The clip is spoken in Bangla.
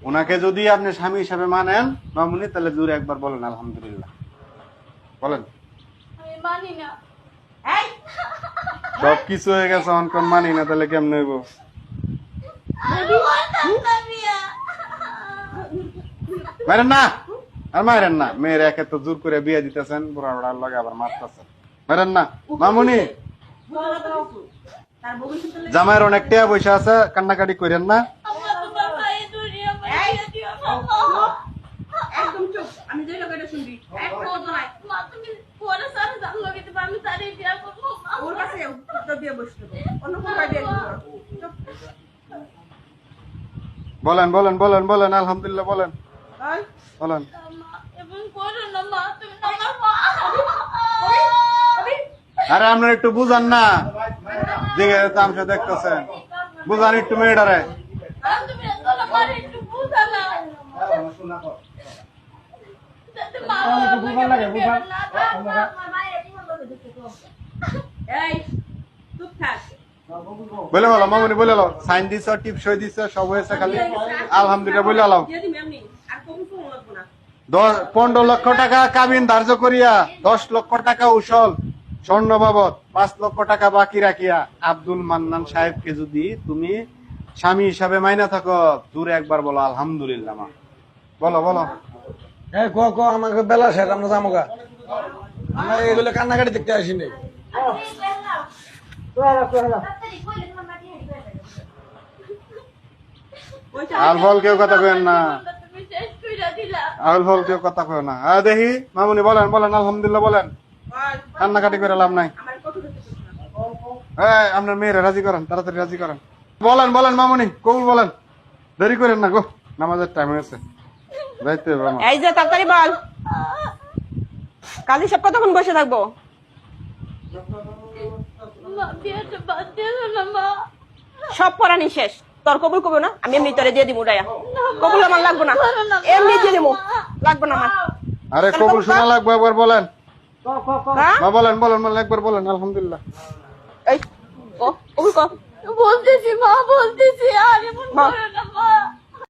ওনাকে যদি আপনি স্বামী হিসাবে মানেন মামুনি, তাহলে জোরে একবার বলেন আলহামদুলিল্লাহ। বলেন। আমি মানি না। সব কিছু হয়ে গেছে, অনকন মানি না, তাহলে কেমন হইব? মারেন না, আর মারেন না। মেয়ের একে তো জোর করে বিয়ে দিতেছেন, বুড়া বুড়ার লগে আবার মারতেছেন। মারেন না মামুনি। জামাইয়ের অনেক টাকা পয়সা আছে, কান্নাকাটি করেন না। একদম চুপ, আমি যে লোকেটা শুনবি একদম নাই। ওর কাছে তো বিয়ে বসতে অন্য কোথায় বিয়ে করবো। বলেন বলেন বলেন বলেন আলহামদুলিল্লাহ বলেন ভাই বলেন। আরে আপনার একটু বুঝান না, দিকে তামসা দেখতেছেন, বুঝান একটু মেয়েটারে। এই চুপ থাক। বলে বলো মামুনি, বলে লো, সাইন দিছ, টিপ সই দিছ, সব হয়েছে, খালি আলহামদুলিল্লাহ বলে আলাও। দিয়ে দিবি এমনি, আর কবুল ফোন লাগবো না। 15 লক্ষ টাকা কাবিন ধার্য করিয়া 10 লক্ষ টাকা উসল স্বর্ণ বাবদ 5 লক্ষ টাকা বাকি রাখিয়া আব্দুল মান্নান সাহেবকে যদি তুমি স্বামী হিসাবে মাইনা থাকো, দূরে একবার বলো আলহামদুলিল্লাহ। মা বলো বলো। আমাকে বেলা শেষ, আমরা যাবো গা। আমরা এগুলো কান্নাকাটি দেখতে আসিনি। আল ফল কেউ কথা কেন না, আল ফল কেউ কথা কেউ না। দেখি মামুনি বলেন বলেন আলহামদুলিল্লাহ বলেন, কান্নাকাটি করে লাভ নাই। আমার কত দেখতে আপনার মেয়েরা রাজি করেন, তাড়াতাড়ি রাজি করেন। বলেন বলেন মামুনি, কবুল বলেন, দেরি করেন না গো, নামাজের টাইম হয়েছে, যাইতে হবে আমার। এই যে তাড়াতাড়ি বল, কাজী সব কতক্ষণ বসে থাকবো? সব পড়ানি শেষ, তোর কবুল করবো না, আমি এমনি তোরে দিয়ে দিব। উড়াইয়া কবুল আমার লাগবো না, এমনি দিয়ে দিব, লাগবো না আমার। আরে কবুল শোনা লাগবে, একবার বলেন। হ্যাঁ মা বলেন বলেন বলেন একবার বলেন আলহামদুলিল্লাহ। এই ও কবুল কর। বলতেছি মা, বলতেছি। আরে মন মা। করে না মা।